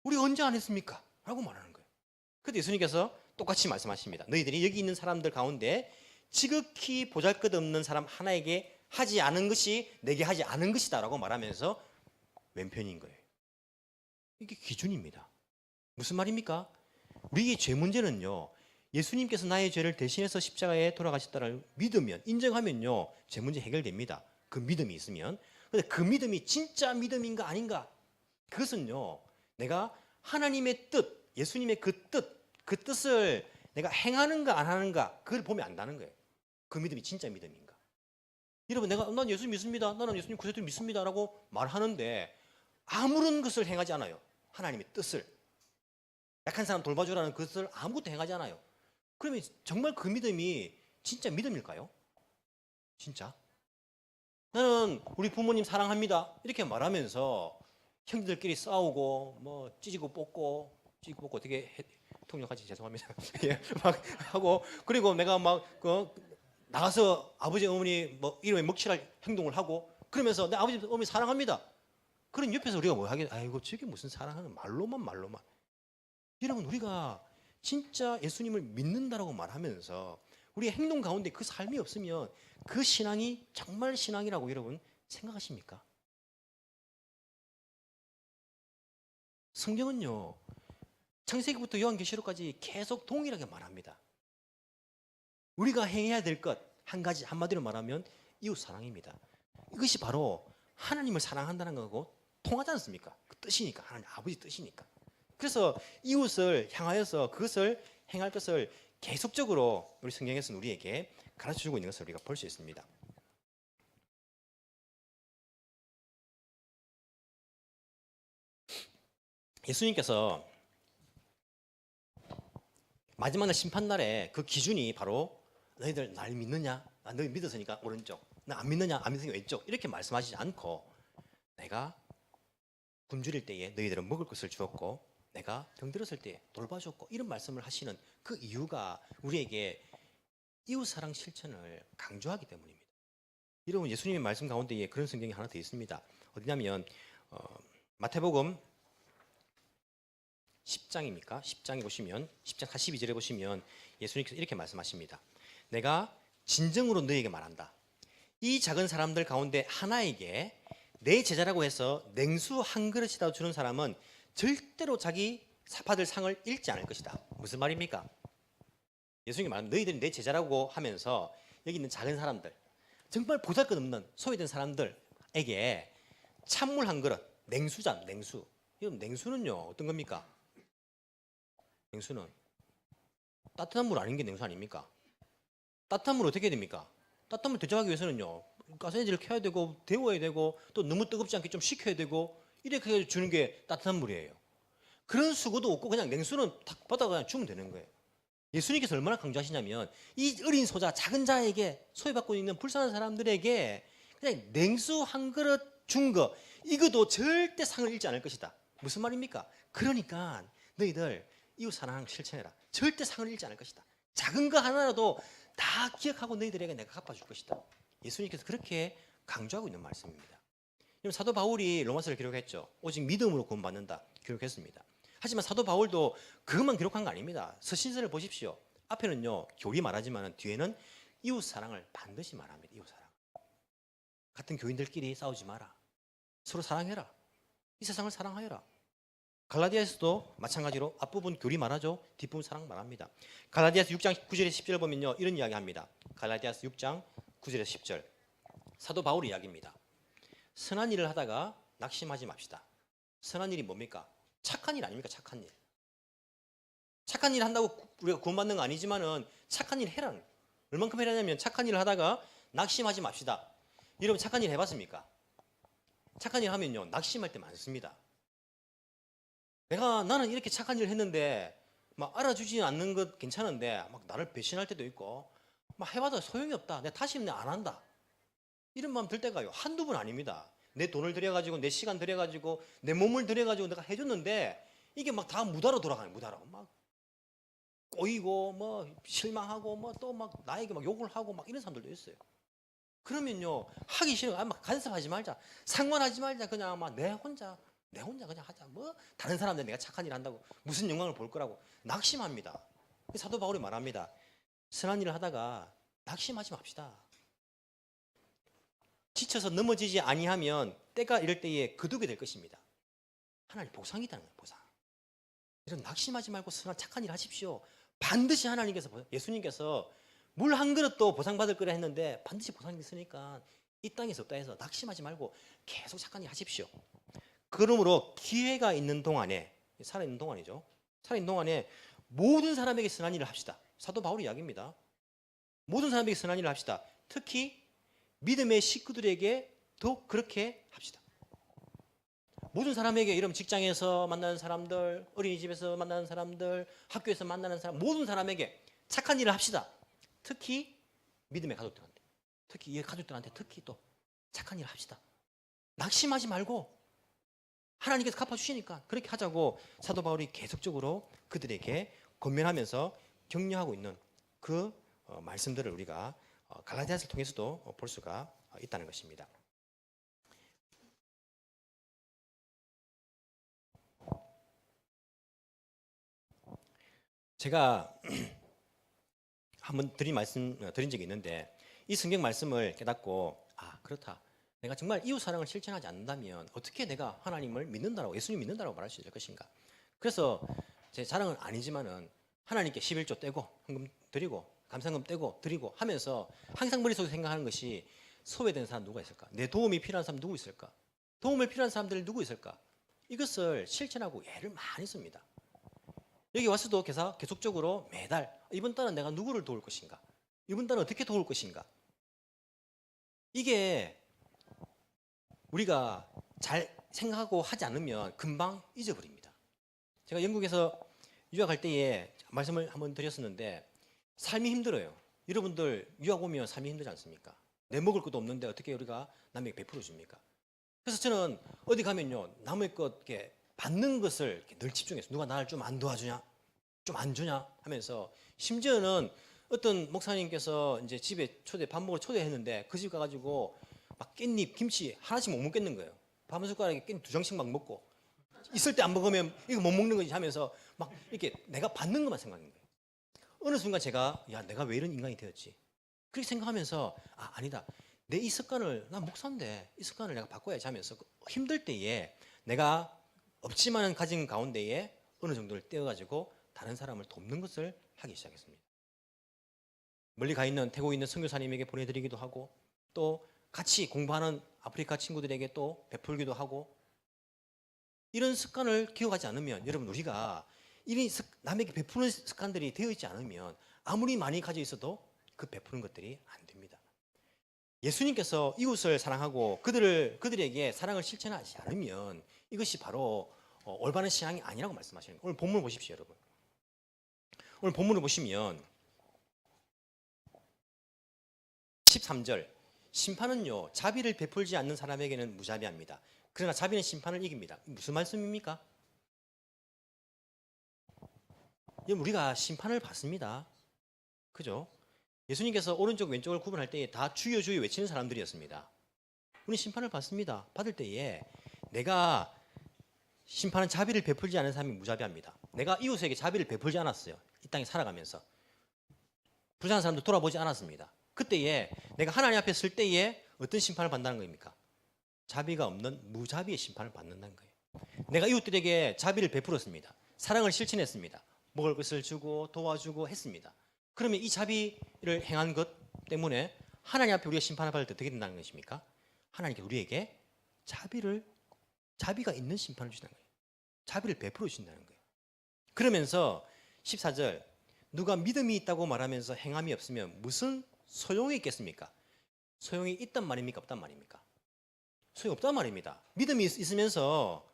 우리 언제 안 했습니까? 라고 말하는 거예요. 그때 예수님께서 똑같이 말씀하십니다. 너희들이 여기 있는 사람들 가운데 지극히 보잘것없는 사람 하나에게 하지 않은 것이 내게 하지 않은 것이다 라고 말하면서 왼편인 거예요. 이게 기준입니다. 무슨 말입니까? 우리의 죄 문제는요, 예수님께서 나의 죄를 대신해서 십자가에 돌아가셨다를 믿으면, 인정하면요, 죄 문제 해결됩니다. 그 믿음이 있으면. 근데 그 믿음이 진짜 믿음인가 아닌가? 그것은요, 내가 하나님의 뜻, 예수님의 그 뜻을 내가 행하는가 안 하는가, 그걸 보면 안다는 거예요. 그 믿음이 진짜 믿음인가? 여러분, 난 예수 믿습니다. 나는 예수님 구세주를 믿습니다. 라고 말하는데 아무런 것을 행하지 않아요. 하나님의 뜻을. 약한 사람 돌봐주라는 것을 아무것도 행하지 않아요. 그러면 정말 그 믿음이 진짜 믿음일까요? 진짜? 나는 우리 부모님 사랑합니다. 이렇게 말하면서 형제들끼리 싸우고 뭐 찌지고 뽑고 어떻게 통역하지 죄송합니다. 예, 막 하고 그리고 내가 막 나가서 아버지 어머니 뭐 이름에 먹칠할 행동을 하고 그러면서 내 아버지 어머니 사랑합니다. 그럼 옆에서 우리가 뭐 하겠? 아이고 저게 무슨 사랑하는 말로만. 여러분 우리가 진짜 예수님을 믿는다라고 말하면서 우리의 행동 가운데 그 삶이 없으면 그 신앙이 정말 신앙이라고 여러분 생각하십니까? 성경은요 창세기부터 요한계시록까지 계속 동일하게 말합니다. 우리가 행해야 될 것 한 가지 한마디로 말하면 이웃 사랑입니다. 이것이 바로 하나님을 사랑한다는 거고 통하지 않습니까? 그 뜻이니까 하나님 아버지 뜻이니까. 그래서 이웃을 향하여서 그것을 행할 것을 계속적으로 우리 성경에서는 우리에게 가르쳐주고 있는 것을 우리가 볼 수 있습니다. 예수님께서 마지막 날 심판날에 그 기준이 바로 너희들 날 믿느냐? 나 너희 믿었으니까 오른쪽, 나 안 믿느냐? 안 믿으니까 왼쪽 이렇게 말씀하시지 않고 내가 굶주릴 때에 너희들은 먹을 것을 주었고 내가 병들었을 때 돌봐줬고 이런 말씀을 하시는 그 이유가 우리에게 이웃사랑 실천을 강조하기 때문입니다. 여러분 예수님의 말씀 가운데에 그런 성경이 하나 더 있습니다. 어디냐면 마태복음 10장입니까? 10장에 보시면 10장 42절에 보시면 예수님께서 이렇게 말씀하십니다. 내가 진정으로 너희에게 말한다. 이 작은 사람들 가운데 하나에게 내 제자라고 해서 냉수 한 그릇이라도 주는 사람은 절대로 자기 받을 상을 잃지 않을 것이다. 무슨 말입니까? 예수님이 말하는 너희들이 내 제자라고 하면서 여기 있는 작은 사람들 정말 보잘것없는 소외된 사람들에게 찬물 한 그릇 냉수잖아. 냉수. 이건 냉수는요 어떤 겁니까? 냉수는 따뜻한 물 아닌 게 냉수 아닙니까? 따뜻한 물 어떻게 해야 됩니까? 따뜻한 물 대접하기 위해서는요 가스레인지를 켜야 되고 데워야 되고 또 너무 뜨겁지 않게 좀 식혀야 되고 이렇게 주는 게 따뜻한 물이에요. 그런 수고도 없고 그냥 냉수는 탁 받아가 그냥 주면 되는 거예요. 예수님께서 얼마나 강조하시냐면 이 어린 소자 작은 자에게 소외받고 있는 불쌍한 사람들에게 그냥 냉수 한 그릇 준 거 이것도 절대 상을 잃지 않을 것이다. 무슨 말입니까? 그러니까 너희들 이웃 사랑 실천해라. 절대 상을 잃지 않을 것이다. 작은 거 하나라도 다 기억하고 너희들에게 내가 갚아줄 것이다. 예수님께서 그렇게 강조하고 있는 말씀입니다. 사도 바울이 로마서를 기록했죠. 오직 믿음으로 구원받는다 기록했습니다. 하지만 사도 바울도 그것만 기록한 거 아닙니다. 서신서를 보십시오. 앞에는요 교리 말하지만 뒤에는 이웃 사랑을 반드시 말합니다. 이웃 사랑. 같은 교인들끼리 싸우지 마라. 서로 사랑해라. 이 세상을 사랑하여라. 갈라디아에서도 마찬가지로 앞부분 교리 말하죠. 뒷부분 사랑 말합니다. 갈라디아서 6장 9절에 10절 보면요 이런 이야기합니다. 갈라디아서 6장 9절에 10절 사도 바울 이야기입니다. 선한 일을 하다가 낙심하지 맙시다. 선한 일이 뭡니까? 착한 일 아닙니까? 착한 일. 착한 일 한다고 우리가 구원받는 거 아니지만은 착한 일 해라는. 얼만큼 해라냐면 착한 일을 하다가 낙심하지 맙시다. 여러분 착한 일 해봤습니까? 착한 일 하면요 낙심할 때 많습니다. 나는 이렇게 착한 일을 했는데 막 알아주지 않는 것 괜찮은데 막 나를 배신할 때도 있고 막 해봐도 소용이 없다. 내가 다시는 안 한다. 이런 마음 들 때가요 한두 번 아닙니다. 내 돈을 들여가지고 내 시간 들여가지고 내 몸을 들여가지고 내가 해줬는데 이게 막 다 무다로 돌아가요. 무다로 막 꼬이고 뭐 실망하고 뭐 또 막 나에게 막 욕을 하고 막 이런 사람들도 있어요. 그러면요 하기 싫어. 막 간섭하지 말자. 상관하지 말자. 그냥 막 내 혼자 그냥 하자. 뭐 다른 사람들 내가 착한 일 한다고 무슨 영광을 볼 거라고 낙심합니다. 사도 바울이 말합니다. 선한 일을 하다가 낙심하지 맙시다. 지쳐서 넘어지지 아니하면 때가 이럴 때에 거두게 될 것입니다. 하나님 보상이 있다는 거예요. 보상. 이런 낙심하지 말고 선한 착한 일 하십시오. 반드시 하나님께서 예수님께서 물 한 그릇도 보상받을 거라 했는데 반드시 보상이 있으니까 이 땅에서 없다 해서 낙심하지 말고 계속 착한 일 하십시오. 그러므로 기회가 있는 동안에 살아있는 동안이죠. 살아있는 동안에 모든 사람에게 선한 일을 합시다. 사도 바울의 이야기입니다. 모든 사람에게 선한 일을 합시다. 특히 믿음의 식구들에게 더 그렇게 합시다. 모든 사람에게 이런 직장에서 만나는 사람들, 어린이집에서 만나는 사람들, 학교에서 만나는 사람, 모든 사람에게 착한 일을 합시다. 특히 믿음의 가족들한테, 특히 이 가족들한테 특히 또 착한 일을 합시다. 낙심하지 말고 하나님께서 갚아주시니까 그렇게 하자고 사도 바울이 계속적으로 그들에게 권면하면서 격려하고 있는 그 말씀들을 우리가 갈라디아서를 통해서도 볼 수가 있다는 것입니다. 제가 한번 드린 적이 있는데 이 성경 말씀을 깨닫고 그렇다. 내가 정말 이웃 사랑을 실천하지 않는다면 어떻게 내가 하나님을 믿는다라고 예수님 믿는다라고 말할 수 있을 것인가? 그래서 제 자랑은 아니지만은 하나님께 11조 떼고 헌금 드리고 감사금 떼고 드리고 하면서 항상 머릿속에 생각하는 것이 소외된 사람 누가 있을까? 내 도움이 필요한 사람 누구 있을까? 도움을 필요한 사람들 누구 있을까? 이것을 실천하고 애를 많이 씁니다. 여기 와서도 계속적으로 매달 이번 달은 내가 누구를 도울 것인가? 이번 달은 어떻게 도울 것인가? 이게 우리가 잘 생각하고 하지 않으면 금방 잊어버립니다. 제가 영국에서 유학할 때에 말씀을 한번 드렸었는데 삶이 힘들어요. 여러분들 유학 오면 삶이 힘들지 않습니까? 내 먹을 것도 없는데 어떻게 우리가 남에게 베풀어 줍니까? 그래서 저는 어디 가면요 남의 것 이렇게 받는 것을 이렇게 늘 집중해서 누가 나를 좀 안 도와주냐, 좀 안 주냐 하면서 심지어는 어떤 목사님께서 이제 집에 밥 먹으러 초대했는데 그 집 가가지고 막 깻잎, 김치 하나씩 못 먹겠는 거예요. 밥 한 숟가락에 깻잎 2장씩 막 먹고 있을 때 안 먹으면 이거 못 먹는 거지 하면서 막 이렇게 내가 받는 것만 생각하는 거예요. 어느 순간 제가 내가 왜 이런 인간이 되었지? 그렇게 생각하면서 아니다. 내 이 습관을 난 목사인데 이 습관을 내가 바꿔야지 하면서 힘들 때에 내가 없지만은 가진 가운데에 어느 정도를 떼어가지고 다른 사람을 돕는 것을 하기 시작했습니다. 멀리 가 있는 태국에 있는 선교사님에게 보내드리기도 하고 또 같이 공부하는 아프리카 친구들에게 또 베풀기도 하고 이런 습관을 기억하지 않으면 여러분 우리가 이런 남에게 베푸는 습관들이 되어 있지 않으면 아무리 많이 가져 있어도 그 베푸는 것들이 안 됩니다. 예수님께서 이웃을 사랑하고 그들에게 사랑을 실천하지 않으면 이것이 바로 올바른 신앙이 아니라고 말씀하시는 거예요. 오늘 본문을 보십시오, 여러분. 오늘 본문을 보시면 13절 심판은요 자비를 베풀지 않는 사람에게는 무자비합니다. 그러나 자비는 심판을 이깁니다. 무슨 말씀입니까? 우리가 심판을 받습니다. 그죠? 예수님께서 오른쪽 왼쪽을 구분할 때에 다 주여 주여 외치는 사람들이었습니다. 우리 심판을 받습니다. 받을 때에 내가 심판은 자비를 베풀지 않은 사람이 무자비합니다. 내가 이웃에게 자비를 베풀지 않았어요. 이 땅에 살아가면서 불쌍한 사람도 돌아보지 않았습니다. 그때에 내가 하나님 앞에 설 때에 어떤 심판을 받는다는 겁니까? 자비가 없는 무자비의 심판을 받는다는 거예요. 내가 이웃들에게 자비를 베풀었습니다. 사랑을 실천했습니다. 먹을 것을 주고 도와주고 했습니다. 그러면 이 자비를 행한 것 때문에 하나님 앞에 우리가 심판을 받을 때 어떻게 된다는 것입니까? 하나님께서 우리에게 자비가 있는 심판을 주신다는 거예요. 자비를 베풀어 주신다는 거예요. 그러면서 14절 누가 믿음이 있다고 말하면서 행함이 없으면 무슨 소용이 있겠습니까? 소용이 있단 말입니까? 없단 말입니까? 소용이 없단 말입니다. 믿음이 있으면서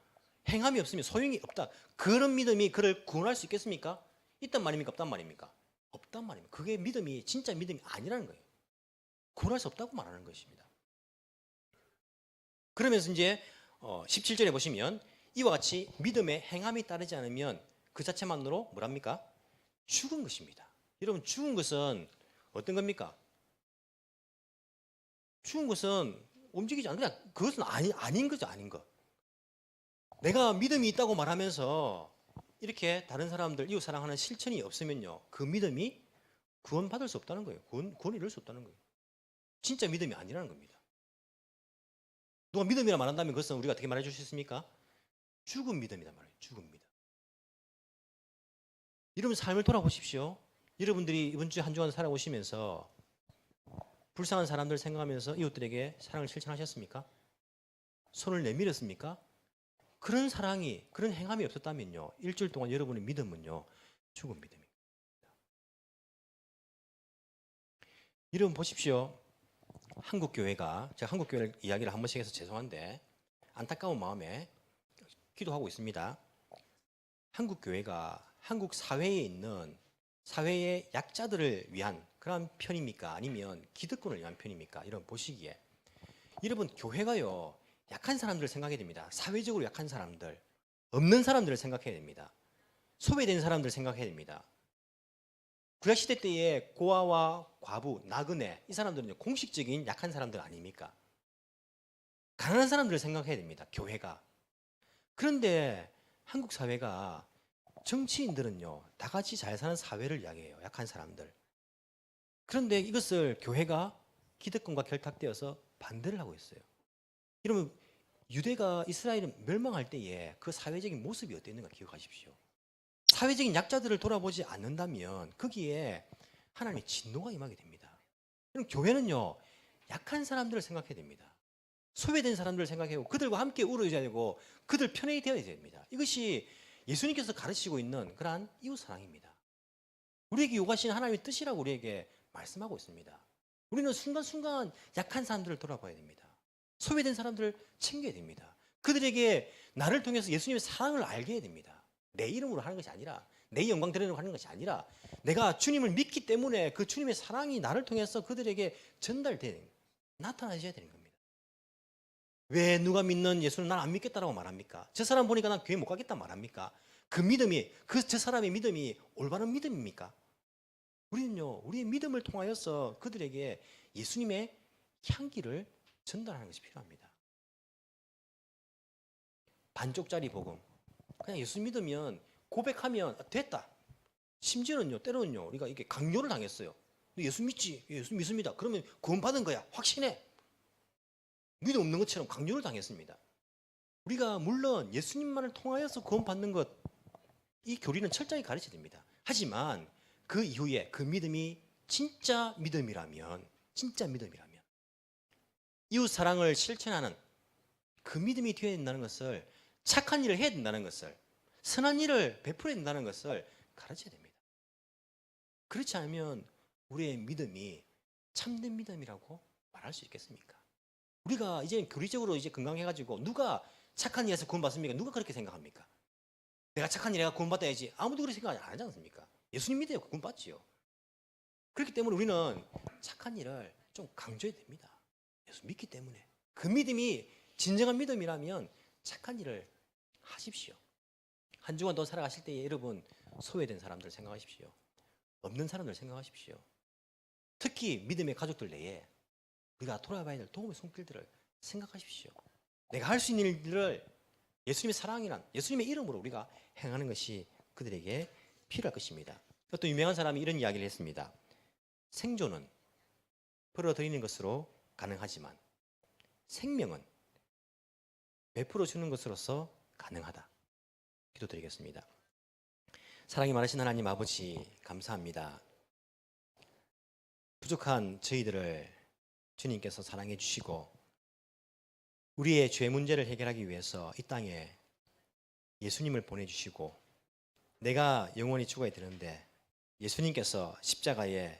행함이 없으면 소용이 없다. 그런 믿음이 그를 구원할 수 있겠습니까? 있단 말입니까? 없단 말입니까? 없단 말입니다. 그게 믿음이 진짜 믿음이 아니라는 거예요. 구원할 수 없다고 말하는 것입니다. 그러면서 이제 17절에 보시면 이와 같이 믿음에 행함이 따르지 않으면 그 자체만으로 뭐랍니까? 죽은 것입니다. 여러분 죽은 것은 어떤 겁니까? 죽은 것은 움직이지 않는 그냥 그것은 아닌 거죠. 아닌 것. 내가 믿음이 있다고 말하면서 이렇게 다른 사람들 이웃 사랑하는 실천이 없으면요. 그 믿음이 구원받을 수 없다는 거예요. 구원 이룰 수 없다는 거예요. 진짜 믿음이 아니라는 겁니다. 누가 믿음이라 말한다면 그것은 우리가 어떻게 말해 줄 수 있습니까? 죽은 믿음이다 말이에요. 죽은 믿음. 여러분 삶을 돌아보십시오. 여러분들이 이번 주 한 주간 살아오시면서 불쌍한 사람들 생각하면서 이웃들에게 사랑을 실천하셨습니까? 손을 내밀었습니까? 그런 사랑이, 그런 행함이 없었다면요. 일주일 동안 여러분의 믿음은요. 죽은 믿음입니다. 여러분 보십시오. 한국 교회가, 제가 한국 교회 이야기를 한 번씩 해서 죄송한데 안타까운 마음에 기도하고 있습니다. 한국 교회가 한국 사회에 있는 사회의 약자들을 위한 그런 편입니까? 아니면 기득권을 위한 편입니까? 여러분 보시기에 여러분 교회가요 약한 사람들을 생각해야 됩니다. 사회적으로 약한 사람들, 없는 사람들을 생각해야 됩니다. 소외된 사람들을 생각해야 됩니다. 구약시대 때의 고아와 과부, 나그네 이 사람들은 공식적인 약한 사람들 아닙니까? 가난한 사람들을 생각해야 됩니다. 교회가. 그런데 한국 사회가 정치인들은요 다 같이 잘 사는 사회를 이야기해요. 약한 사람들. 그런데 이것을 교회가 기득권과 결탁되어서 반대를 하고 있어요. 여러분 유대가 이스라엘을 멸망할 때에 그 사회적인 모습이 어땠는가 기억하십시오. 사회적인 약자들을 돌아보지 않는다면 거기에 하나님의 진노가 임하게 됩니다. 그럼 교회는요 약한 사람들을 생각해야 됩니다. 소외된 사람들을 생각하고 그들과 함께 울어줘야 되고 그들 편에 되어야 됩니다. 이것이 예수님께서 가르치고 있는 그러한 이웃사랑입니다. 우리에게 요구하시는 하나님의 뜻이라고 우리에게 말씀하고 있습니다. 우리는 순간순간 약한 사람들을 돌아봐야 됩니다. 소외된 사람들을 챙겨야 됩니다. 그들에게 나를 통해서 예수님의 사랑을 알게 해야 됩니다. 내 이름으로 하는 것이 아니라 내 영광 드리려고 하는 것이 아니라 내가 주님을 믿기 때문에 그 주님의 사랑이 나를 통해서 그들에게 전달되는 나타나셔야 되는 겁니다. 왜 누가 믿는 예수는 난 안 믿겠다라고 말합니까? 저 사람 보니까 난 교회 못 가겠다 말합니까? 그 믿음이 저 사람의 믿음이 올바른 믿음입니까? 우리는요 우리의 믿음을 통하여서 그들에게 예수님의 향기를 전달하는 것이 필요합니다. 반쪽짜리 복음. 그냥 예수 믿으면 고백하면 됐다. 심지어는요 때로는요 우리가 이게 강요를 당했어요. 예수 믿지? 예수 믿습니다. 그러면 구원받은 거야. 확신해. 믿음 없는 것처럼 강요를 당했습니다. 우리가 물론 예수님만을 통하여서 구원받는 것, 이 교리는 철저히 가르쳐야 됩니다. 하지만 그 이후에 그 믿음이 진짜 믿음이라면 이웃 사랑을 실천하는 그 믿음이 되어야 된다는 것을, 착한 일을 해야 된다는 것을, 선한 일을 베풀어야 된다는 것을 가르쳐야 됩니다. 그렇지 않으면 우리의 믿음이 참된 믿음이라고 말할 수 있겠습니까? 우리가 이제 교리적으로 이제 건강해가지고 누가 착한 일에서 구원받습니까? 누가 그렇게 생각합니까? 내가 착한 일에 구원받아야지. 아무도 그렇게 생각 안 하지 않습니까? 예수님 믿어요. 구원받지요. 그렇기 때문에 우리는 착한 일을 좀 강조해야 됩니다. 예수 믿기 때문에. 그 믿음이 진정한 믿음이라면 착한 일을 하십시오. 한 주간 더 살아가실 때에 여러분 소외된 사람들 생각하십시오. 없는 사람들 생각하십시오. 특히 믿음의 가족들 내에 우리가 돌아봐야 될 도움의 손길들을 생각하십시오. 내가 할 수 있는 일들을 예수님의 사랑이란 예수님의 이름으로 우리가 행하는 것이 그들에게 필요할 것입니다. 어떤 유명한 사람이 이런 이야기를 했습니다. 생존은 벌어들이는 것으로 가능하지만 생명은 베풀어 주는 것으로서 가능하다. 기도드리겠습니다. 사랑이 많으신 하나님 아버지 감사합니다. 부족한 저희들을 주님께서 사랑해 주시고 우리의 죄 문제를 해결하기 위해서 이 땅에 예수님을 보내주시고 내가 영원히 죽어야 되는데 예수님께서 십자가에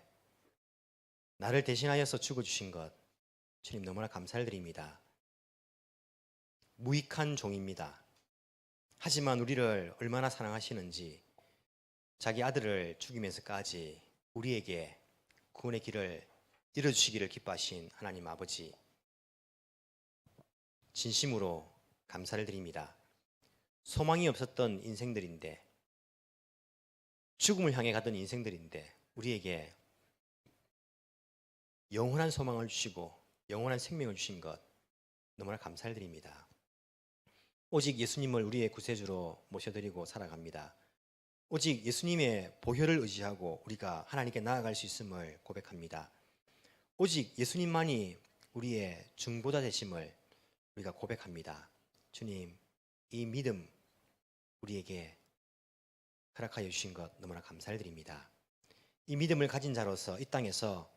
나를 대신하여서 죽어주신 것, 주님 너무나 감사를 드립니다. 무익한 종입니다. 하지만 우리를 얼마나 사랑하시는지 자기 아들을 죽이면서까지 우리에게 구원의 길을 열어주시기를 기뻐하신 하나님 아버지, 진심으로 감사를 드립니다. 소망이 없었던 인생들인데, 죽음을 향해 가던 인생들인데 우리에게 영원한 소망을 주시고 영원한 생명을 주신 것 너무나 감사를 드립니다. 오직 예수님을 우리의 구세주로 모셔드리고 살아갑니다. 오직 예수님의 보혈을 의지하고 우리가 하나님께 나아갈 수 있음을 고백합니다. 오직 예수님만이 우리의 중보자 되심을 우리가 고백합니다. 주님, 이 믿음 우리에게 허락하여 주신 것 너무나 감사를 드립니다. 이 믿음을 가진 자로서 이 땅에서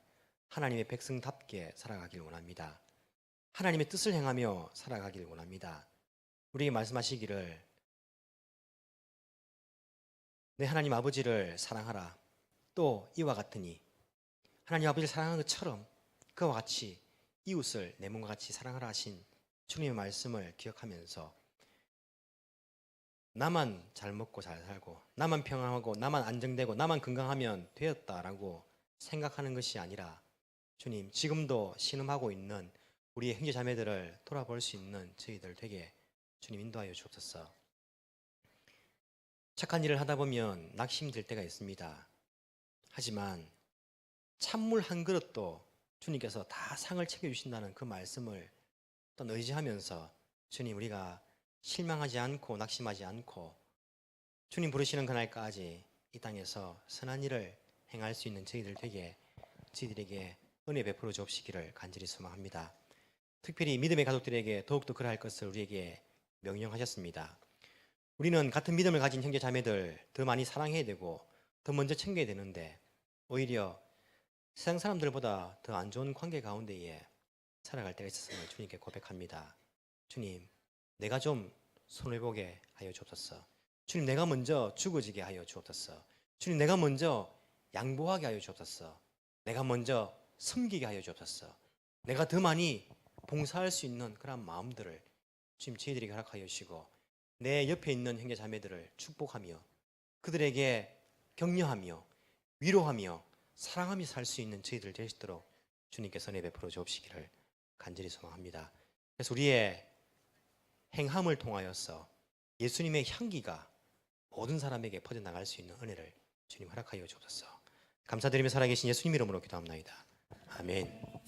하나님의 백성답게 살아가길 원합니다. 하나님의 뜻을 행하며 살아가길 원합니다. 우리에게 말씀하시기를 내 하나님 아버지를 사랑하라. 또 이와 같으니 하나님 아버지를 사랑하는 것처럼 그와 같이 이웃을 내 몸과 같이 사랑하라 하신 주님의 말씀을 기억하면서 나만 잘 먹고 잘 살고 나만 평안하고 나만 안정되고 나만 건강하면 되었다라고 생각하는 것이 아니라 주님, 지금도 신음하고 있는 우리의 형제자매들을 돌아볼 수 있는 저희들 되게 주님 인도하여 주옵소서. 착한 일을 하다 보면 낙심될 때가 있습니다. 하지만 찬물 한 그릇도 주님께서 다 상을 챙겨주신다는 그 말씀을 또 의지하면서 주님, 우리가 실망하지 않고 낙심하지 않고 주님 부르시는 그날까지 이 땅에서 선한 일을 행할 수 있는 저희들에게 은혜 베풀어 주옵시기를 간절히 소망합니다. 특별히 믿음의 가족들에게 더욱더 그러할 것을 우리에게 명령하셨습니다. 우리는 같은 믿음을 가진 형제 자매들 더 많이 사랑해야 되고 더 먼저 챙겨야 되는데 오히려 세상 사람들보다 더 안 좋은 관계 가운데에 살아갈 때가 있었음을 주님께 고백합니다. 주님, 내가 좀 손해보게 하여 주옵소서. 주님, 내가 먼저 죽어지게 하여 주옵소서. 주님, 내가 먼저 양보하게 하여 주옵소서. 내가 먼저 섬기게 하여 주옵소서. 내가 더 많이 봉사할 수 있는 그런 마음들을 주님 저희들에게 허락하여 주시고 내 옆에 있는 형제 자매들을 축복하며 그들에게 격려하며 위로하며 사랑하며 살 수 있는 저희들 될 수 있도록 주님께서 은혜 베풀어 주옵시기를 간절히 소망합니다. 그래서 우리의 행함을 통하여서 예수님의 향기가 모든 사람에게 퍼져나갈 수 있는 은혜를 주님 허락하여 주옵소서. 감사드리며 살아계신 예수님 이름으로 기도합나이다. 아멘.